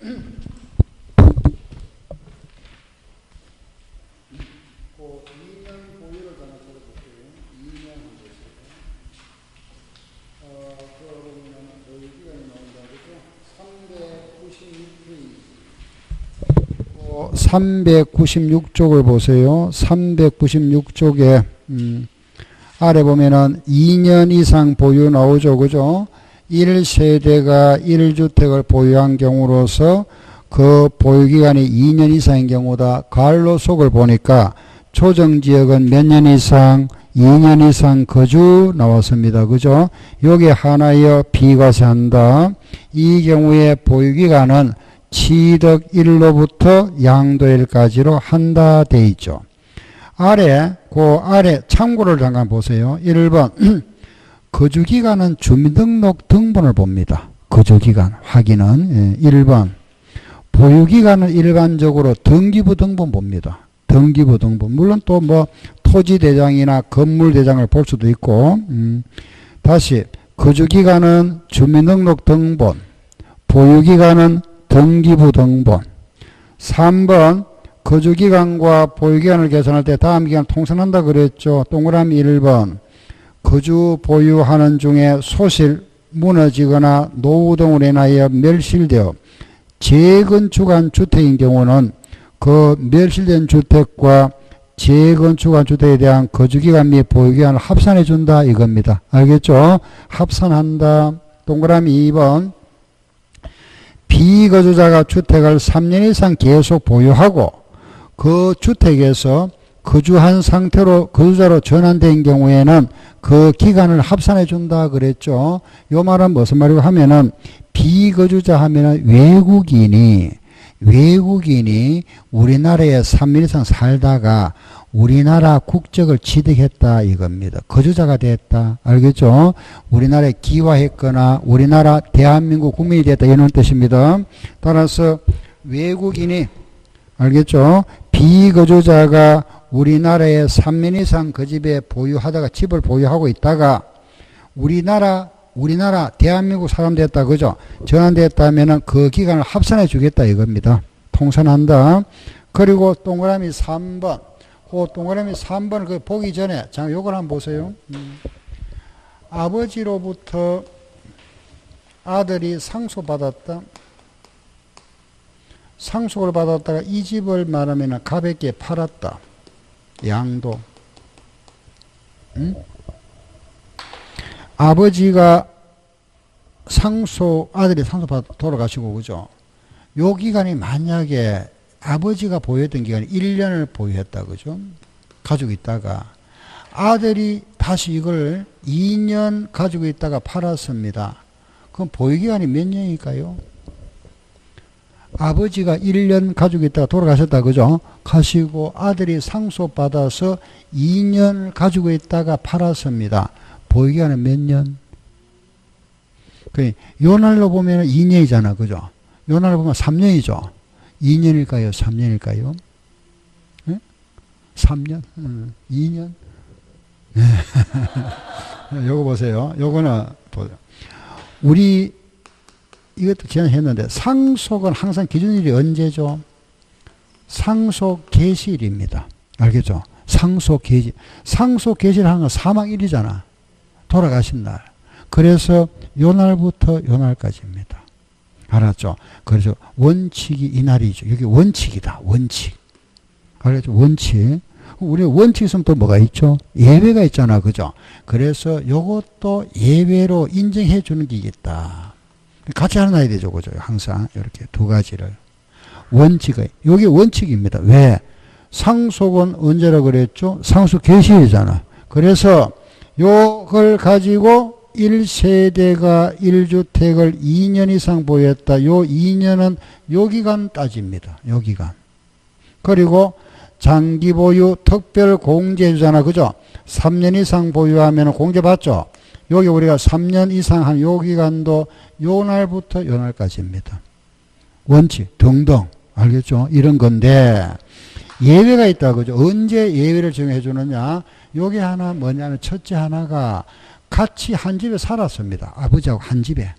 어, 396쪽을 보세요. 396쪽에 아래 보면은 2년 이상 보유 나오죠. 그죠? 1세대가 1주택을 보유한 경우로서 그 보유기간이 2년 이상인 경우다. 가로속을 보니까 조정지역은 몇 년 이상? 2년 이상 거주 나왔습니다. 그죠? 요게 하나여 비과세한다. 이 경우에 보유기간은 취득일로부터 양도일까지로 한다 돼 있죠. 아래 참고를 잠깐 보세요. 1번 거주기간은 주민등록 등본을 봅니다. 거주기간 확인은 1번 보유기간은 일반적으로 등기부 등본 봅니다. 등기부 등본. 물론 또 뭐 토지대장이나 건물대장을 볼 수도 있고 다시 거주기간은 주민등록 등본, 보유기간은 등기부 등본. 3번 거주기간과 보유기간을 계산할 때 다음 기간 통선한다 그랬죠. 동그라미 1번 거주 보유하는 중에 소실, 무너지거나 노후 등으로 인하여 멸실되어 재건축한 주택인 경우는 그 멸실된 주택과 재건축한 주택에 대한 거주기간 및 보유기간을 합산해 준다 이겁니다. 알겠죠? 합산한다. 동그라미 2번 비거주자가 주택을 3년 이상 계속 보유하고 그 주택에서 거주한 상태로 거주자로 전환된 경우에는 그 기간을 합산해 준다 그랬죠. 요 말은 무슨 말이고 하면은 비거주자 하면은 외국인이 우리나라에 3년 이상 살다가 우리나라 국적을 취득했다 이겁니다. 거주자가 됐다. 알겠죠? 우리나라에 기화했거나 우리나라 대한민국 국민이 됐다 이런 뜻입니다. 따라서 외국인이 알겠죠? 비거주자가 우리나라에 3년 이상 그 집에 보유하다가 집을 보유하고 있다가 우리나라 대한민국 사람 됐다 그죠? 전환됐다면은 그 기간을 합산해 주겠다 이겁니다. 통산한다. 그리고 동그라미 3번. 그 동그라미 3번을 그 보기 전에 자 요걸 한번 보세요. 아버지로부터 아들이 상속받았다. 상속을 받았다가 이 집을 말하면 가볍게 팔았다. 양도. 아버지가 아들이 상속받아 돌아가시고, 그죠? 요 기간이 만약에 아버지가 보유했던 기간이 1년을 보유했다, 그죠? 가지고 있다가 아들이 다시 이걸 2년 가지고 있다가 팔았습니다. 그럼 보유기간이 몇 년일까요? 아버지가 1년 가지고 있다가 돌아가셨다, 그죠? 가시고 아들이 상속받아서 2년 가지고 있다가 팔았습니다. 보유기간은 몇 년? 요 날로 보면 2년이잖아, 그죠? 요 날로 보면 3년이죠. 2년일까요? 3년일까요? 네? 3년? 2년? 네. 요거 보세요. 요거는, 우리, 이것도 지난해 했는데, 상속은 항상 기준일이 언제죠? 상속 개시일입니다. 알겠죠? 상속 개시. 상속 개시를 하는 건 사망일이잖아. 돌아가신 날. 그래서 요 날부터 요 날까지입니다. 알았죠? 그래서 원칙이 이날이죠. 여기 원칙이다. 원칙. 알겠죠? 원칙. 우리 원칙 있으면 또 뭐가 있죠? 예외가 있잖아. 그죠? 그래서 요것도 예외로 인정해 주는 게 있다. 같이 하나야 되죠. 그죠? 항상 이렇게 두 가지를. 원칙이. 요게 원칙입니다. 왜? 상속은 언제라고 그랬죠? 상속 개시이잖아. 그래서 요걸 가지고 1세대가 1주택을 2년 이상 보유했다. 요 2년은 요 기간 따집니다. 요 기간. 그리고 장기 보유 특별 공제주잖아. 그죠? 3년 이상 보유하면 공제 받죠? 여기 우리가 3년 이상 한 요 기간도 요 날부터 요 날까지입니다. 원칙 등등. 알겠죠? 이런 건데 예외가 있다. 그죠? 언제 예외를 정해 주느냐? 요게 하나 뭐냐면 첫째 하나가 같이 한 집에 살았습니다. 아버지하고 한 집에.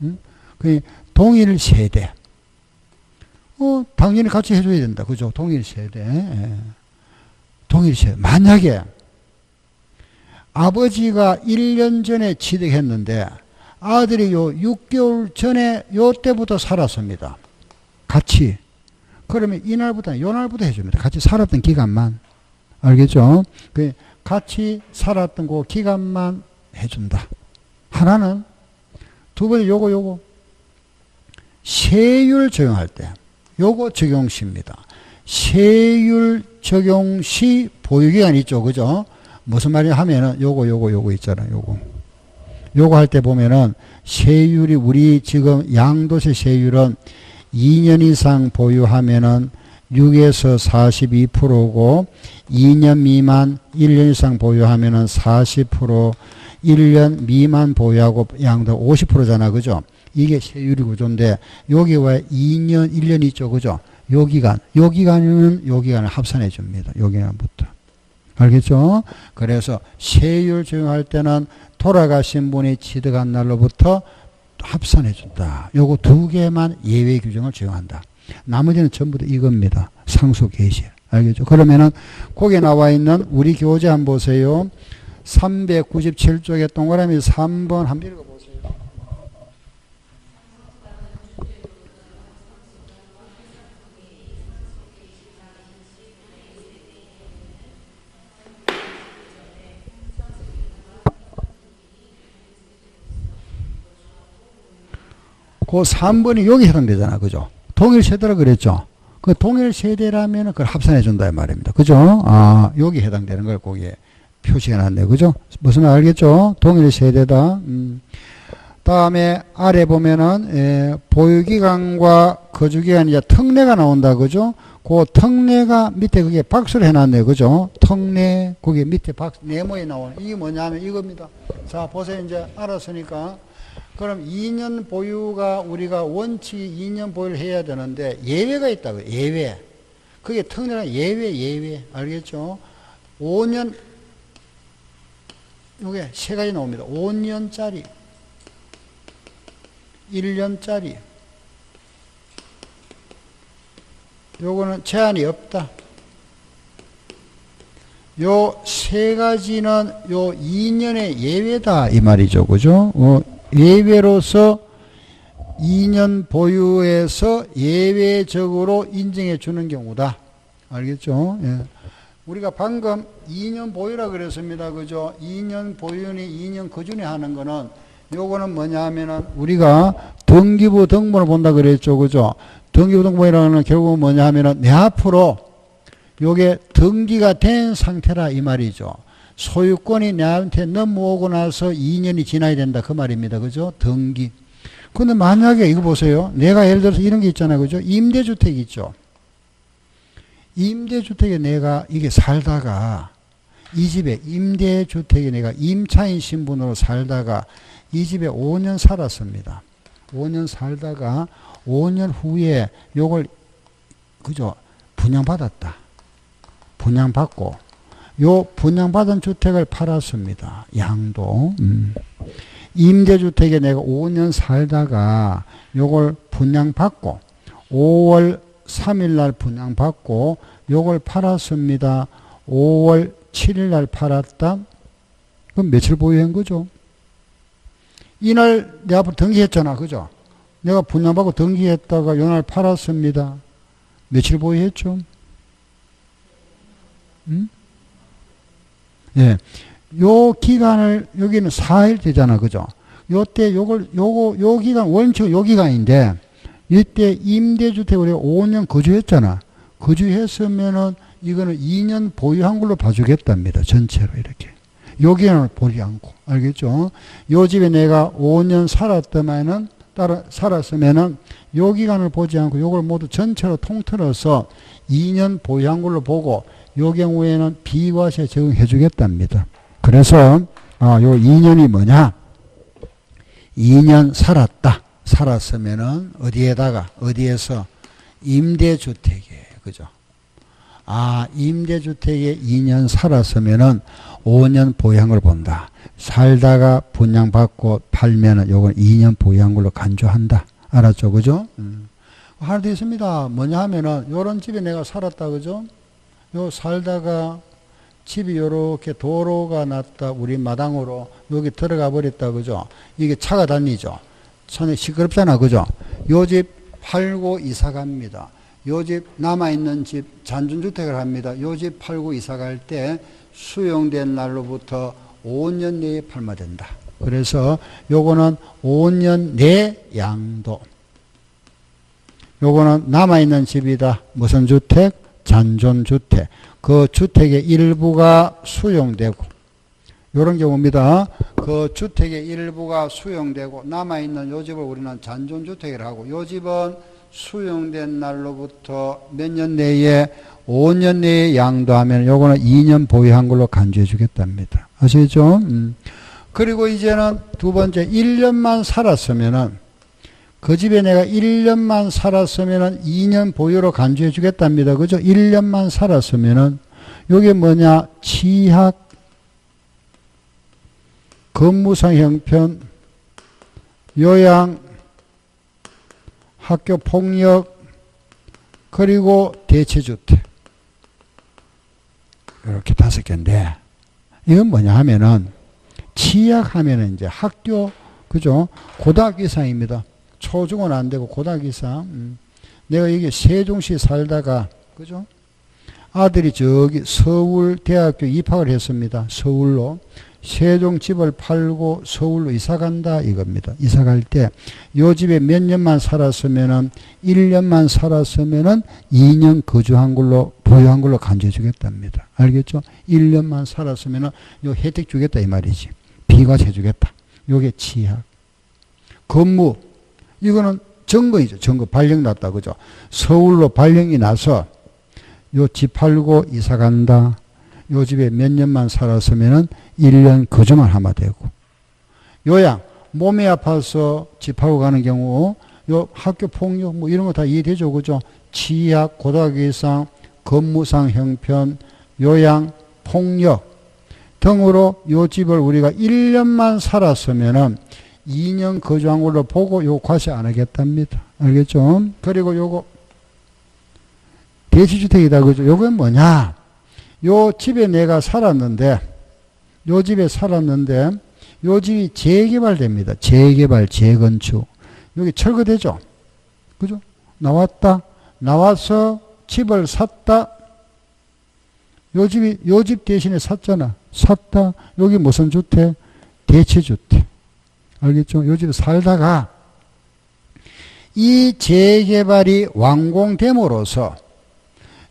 응? 동일 세대. 당연히 같이 해줘야 된다. 그죠? 동일 세대. 예. 동일 세대. 만약에 아버지가 1년 전에 취득했는데 아들이 요 6개월 전에 요 때부터 살았습니다. 같이. 그러면 이날부터, 요 날부터 해줍니다. 같이 살았던 기간만. 알겠죠? 같이 살았던 그 기간만 해준다. 하나는, 두 번째 요거. 세율 적용할 때. 요거 적용 시입니다. 세율 적용 시 보유기간 있죠. 그죠? 무슨 말이냐 하면은 요거 있잖아요. 요거 할 때 보면은 세율이 우리 지금 양도세 세율은 2년 이상 보유하면은 6에서 42%고 2년 미만 1년 이상 보유하면은 40%, 1년 미만 보유하고 양도 50%잖아. 그죠? 이게 세율이 구조인데 여기 왜 2년, 1년 있죠. 그죠? 요 기간은 요 기간을 합산해 줍니다. 요 기간부터. 알겠죠? 그래서 세율 적용할 때는 돌아가신 분이 취득한 날로부터 합산해 준다. 요거 두 개만 예외 규정을 적용한다. 나머지는 전부 다 이겁니다. 상속 개시. 알겠죠? 그러면은 거기에 나와 있는 우리 교재 한번 보세요. 397쪽에 동그라미 3번 한번 읽어보세요. 그 3번이 여기 해당되잖아. 그죠? 동일 세대라 그랬죠? 그 동일 세대라면 그걸 합산해 준다 이 말입니다. 그죠? 여기 해당되는 걸 거기에 표시해 놨네요. 그죠? 무슨 말 알겠죠? 동일 세대다. 다음에 아래 보면은 보유기간과 거주기간 이제 특례가 나온다. 그죠? 그 특례가 밑에 그게 박스를 해놨네요. 그죠? 특례 거기 밑에 박스 네모에 나오는 이게 뭐냐면 이겁니다. 자 보세요. 이제 알았으니까 그럼 2년 보유가 우리가 원칙이 2년 보유를 해야 되는데 예외가 있다고요. 예외. 그게 특례가 예외 알겠죠? 5년 요게 세 가지 나옵니다. 5년짜리 1년짜리 요거는 제한이 없다. 요 세 가지는 요 2년의 예외다 이 말이죠. 그죠? 예외로서 2년 보유에서 예외적으로 인정해 주는 경우다. 알겠죠? 예. 우리가 방금 2년 보유라 그랬습니다. 그죠? 2년 보유니 2년 거주니 하는 거는 요거는 뭐냐 하면은 우리가 등기부 등본을 본다 그랬죠. 그죠? 등기부 등본이라는 건 결국은 뭐냐 하면은 내 앞으로 요게 등기가 된 상태라 이 말이죠. 소유권이 나한테 넘어오고 나서 2년이 지나야 된다 그 말입니다. 그죠? 등기. 근데 만약에 이거 보세요. 내가 예를 들어서 이런 게 있잖아요. 그죠? 임대주택이 있죠. 임대주택에 내가 이게 살다가 이 집에 임대주택에 내가 임차인 신분으로 살다가 이 집에 5년 살았습니다. 5년 살다가 5년 후에 요걸 그죠? 분양받았다. 분양받고 요 분양받은 주택을 팔았습니다. 양도. 임대주택에 내가 5년 살다가 요걸 분양받고 5월 3일 날 분양받고 요걸 팔았습니다. 5월 7일 날 팔았다. 그럼 며칠 보유한 거죠? 이날 내 앞으로 등기했잖아. 그죠? 내가 분양받고 등기했다가 요날 팔았습니다. 며칠 보유했죠? 예. 요 기간을, 여기는 4일 되잖아. 그죠? 요때 요 기간, 원칙은 요 기간인데, 이때 임대주택 우리가 5년 거주했잖아. 거주했으면은 이거는 2년 보유한 걸로 봐주겠답니다. 전체로 이렇게. 요 기간을 보지 않고. 알겠죠? 요 집에 내가 5년 살았다면은, 살았으면은 요 기간을 보지 않고 요걸 모두 전체로 통틀어서 2년 보유한 걸로 보고 요 경우에는 비과세 적용해 주겠답니다. 그래서 요 2년이 뭐냐? 2년 살았다. 살았으면은 어디에서 임대주택에 그죠? 임대주택에 2년 살았으면은 5년 보유한 걸 본다. 살다가 분양받고 팔면은 요건 2년 보유한 걸로 간주한다. 알았죠? 그죠? 하나 더 있습니다. 뭐냐 하면은 요런 집에 내가 살았다. 그죠? 요 살다가 집이 요렇게 도로가 났다. 우리 마당으로 여기 들어가 버렸다. 그죠? 이게 차가 다니죠? 천에 시끄럽잖아. 그죠? 요 집 팔고 이사 갑니다. 요 집 남아있는 집 잔존주택을 합니다. 요 집 팔고 이사 갈 때 수용된 날로부터 5년 내에 팔마된다. 그래서 요거는 5년 내 양도. 요거는 남아있는 집이다. 무슨 주택? 잔존주택. 그 주택의 일부가 수용되고 요런 경우입니다. 그 주택의 일부가 수용되고 남아있는 요 집을 우리는 잔존주택이라고 하고 요 집은 수용된 날로부터 몇 년 내에 5년 내에 양도하면 요거는 2년 보유한 걸로 간주해 주겠답니다. 아시죠? 그리고 이제는 두 번째 1년만 살았으면은 그 집에 내가 1년만 살았으면은 2년 보유로 간주해 주겠답니다. 그죠? 1년만 살았으면은 요게 뭐냐? 취약, 근무상 형편, 요양, 학교 폭력, 그리고 대체주택. 이렇게 5개인데, 이건 뭐냐 하면은, 취약하면은 이제 학교, 그죠? 고등학교 이상입니다. 초중은 안 되고 고등학교 이상. 내가 여기 세종시 살다가, 그죠? 아들이 저기 서울대학교 입학을 했습니다. 서울로. 세종 집을 팔고 서울로 이사 간다 이겁니다. 이사 갈 때 요 집에 몇 년만 살았으면은 1년만 살았으면은 2년 거주한 걸로 보유한 걸로 간주해 주겠답니다. 알겠죠? 1년만 살았으면은 요 혜택 주겠다 이 말이지. 비과세 주겠다. 요게 치약. 건무 이거는 증거이죠. 증거 발령 났다 그죠? 서울로 발령이 나서 요 집 팔고 이사 간다. 요 집에 몇 년만 살았으면은 1년 거주만 하면 되고. 요양, 몸이 아파서 집하고 가는 경우, 요 학교 폭력 뭐 이런 거 다 이해되죠. 그죠? 치약, 고등학교 이상, 건무상 형편, 요양, 폭력 등으로 요 집을 우리가 1년만 살았으면은 2년 거주한 걸로 보고 요 과세 안 하겠답니다. 알겠죠? 그리고 요거 대지주택이다. 그죠? 요건 뭐냐? 요 집에 내가 살았는데, 요 집에 살았는데, 요 집이 재개발됩니다. 재개발, 재건축. 여기 철거되죠? 그죠? 나왔다. 나와서 집을 샀다. 요 집 대신에 샀잖아. 샀다. 여기 무슨 주택? 대체주택. 알겠죠? 요 집에 살다가, 이 재개발이 완공됨으로써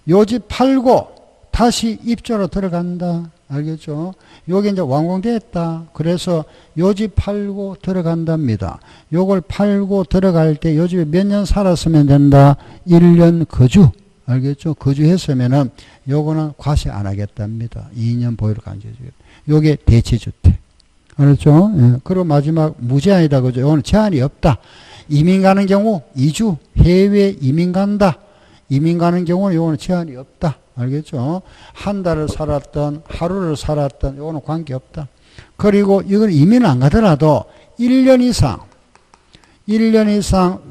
요 집 팔고, 다시 입주로 들어간다. 알겠죠? 요게 이제 완공됐다. 그래서 요 집 팔고 들어간답니다. 요걸 팔고 들어갈 때 요 집에 몇 년 살았으면 된다. 1년 거주. 알겠죠? 거주했으면은 요거는 과세 안 하겠답니다. 2년 보유를 간주해주겠다. 요게 대체주택. 알았죠? 예. 그리고 마지막 무제한이다. 그죠? 요거는 제한이 없다. 이민 가는 경우 2주 해외 이민 간다. 이민 가는 경우는 요거는 제한이 없다. 알겠죠? 한 달을 살았던 하루를 살았던 요거는 관계없다. 그리고 이건 이민 안 가더라도 1년 이상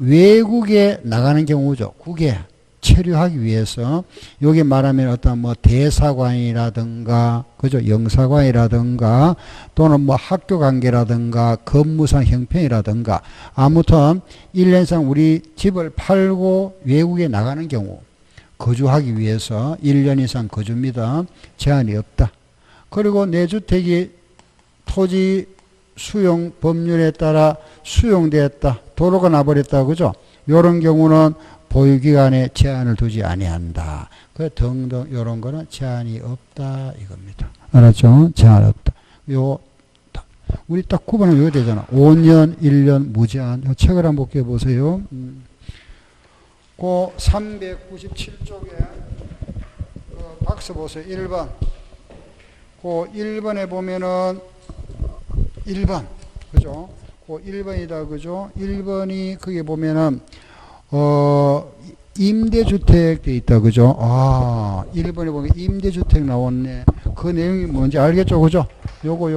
외국에 나가는 경우죠. 국외 체류하기 위해서 여기 말하면 어떤 뭐 대사관이라든가 그죠? 영사관이라든가 또는 뭐 학교 관계라든가 업무상 형편이라든가 아무튼 1년 이상 우리 집을 팔고 외국에 나가는 경우 거주하기 위해서 1년 이상 거주입니다. 제한이 없다. 그리고 내 주택이 토지 수용 법률에 따라 수용되었다. 도로가 나버렸다. 그죠? 이런 경우는 보유기간에 제한을 두지 아니한다. 그 등등 이런 거는 제한이 없다. 이겁니다. 알았죠? 제한 없다. 요 우리 딱 구분은 이거 되잖아. 5년, 1년 무제한. 요 책을 한번 볼게요. 보세요. 그 397쪽에 그 박스 보세요. 1번. 그 1번에 보면은 1번. 그죠? 그 1번이다. 그죠? 1번이 그게 보면은 임대주택 돼 있다. 그죠? 아, 1번에 보면 임대주택 나왔네. 그 내용이 뭔지 알겠죠? 그죠? 요거.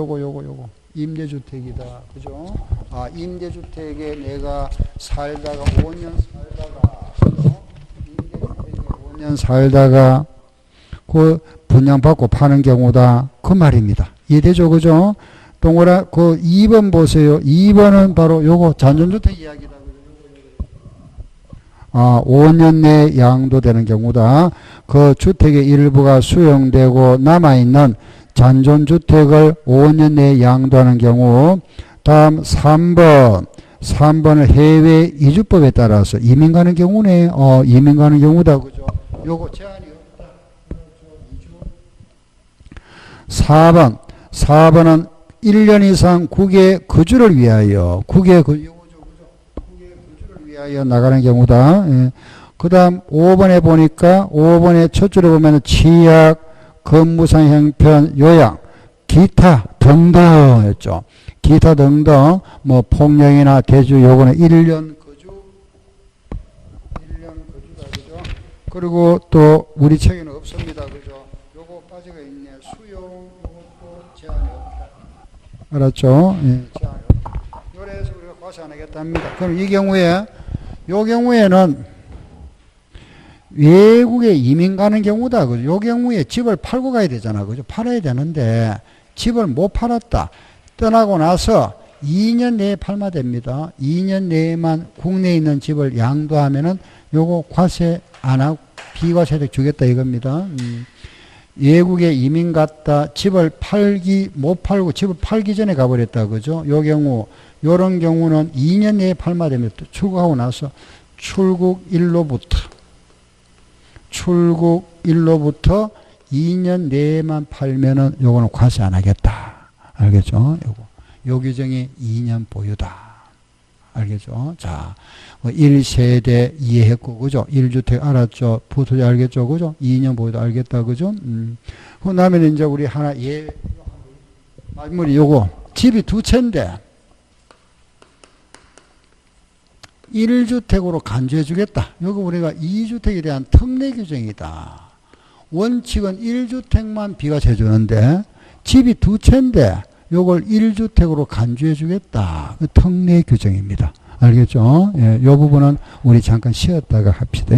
임대주택이다. 그죠? 아, 임대주택에 내가 살다가 5년 살다가, 그죠? 임대주택에 5년 살다가, 그 분양받고 파는 경우다. 그 말입니다. 이해되죠? 그죠? 동그라, 그 2번 보세요. 2번은 바로 요거 잔존주택 이야기다. 아, 5년 내에 양도되는 경우다. 그 주택의 일부가 수용되고 남아있는 잔존주택을 5년 내에 양도하는 경우. 다음 3번은 해외 이주법에 따라서 이민 가는 경우네. 이민 가는 경우다. 그죠? 요거 제한이 없다. 4번은 1년 이상 국외 거주를 위하여 국외 거주를 위하여 나가는 경우다. 예. 그 다음 5번에 보니까 5번의 첫 줄에 보면 치약, 건무상 형편, 요양, 기타 등등 했죠. 기타 등등 뭐 폭력이나 대주 요거는 1년 거주다. 그죠? 그리고 또 우리 책에는 없습니다. 그죠? 요거 빠지가 있네. 수용 요것도 제한이 없다. 알았죠? 예, 제한이 없다. 요래서 우리가 과세 안 하겠답니다. 그럼 이 경우에 요 경우에는 외국에 이민 가는 경우다. 그죠? 요 경우에 집을 팔고 가야 되잖아. 그죠? 팔아야 되는데 집을 못 팔았다. 떠나고 나서 2년 내에 팔면 됩니다. 2년 내에만 국내에 있는 집을 양도하면은 요거 과세 안 하고 비과세득 주겠다 이겁니다. 외국에 이민 갔다 집을 못 팔고 집을 팔기 전에 가버렸다. 그죠? 요 경우, 요런 경우는 2년 내에 팔면 됩니다. 출국하고 나서 출국일로부터 2년 내에만 팔면은 요거는 과세 안 하겠다. 알겠죠? 요 규정이 2년 보유다. 알겠죠? 자, 1세대 이해했고, 그죠? 1주택 알았죠? 부토지 알겠죠? 그죠? 2년 보유도 알겠다. 그죠? 그 다음에 이제 우리 하나, 마지막에 요거, 집이 2채인데, 1주택으로 간주해 주겠다. 요거 우리가 2주택에 대한 특례 규정이다. 원칙은 1주택만 비과세 주는데, 집이 2채인데, 요걸 1주택으로 간주해 주겠다. 그 특례 규정입니다. 알겠죠? 예, 요 부분은 우리 잠깐 쉬었다가 합시다.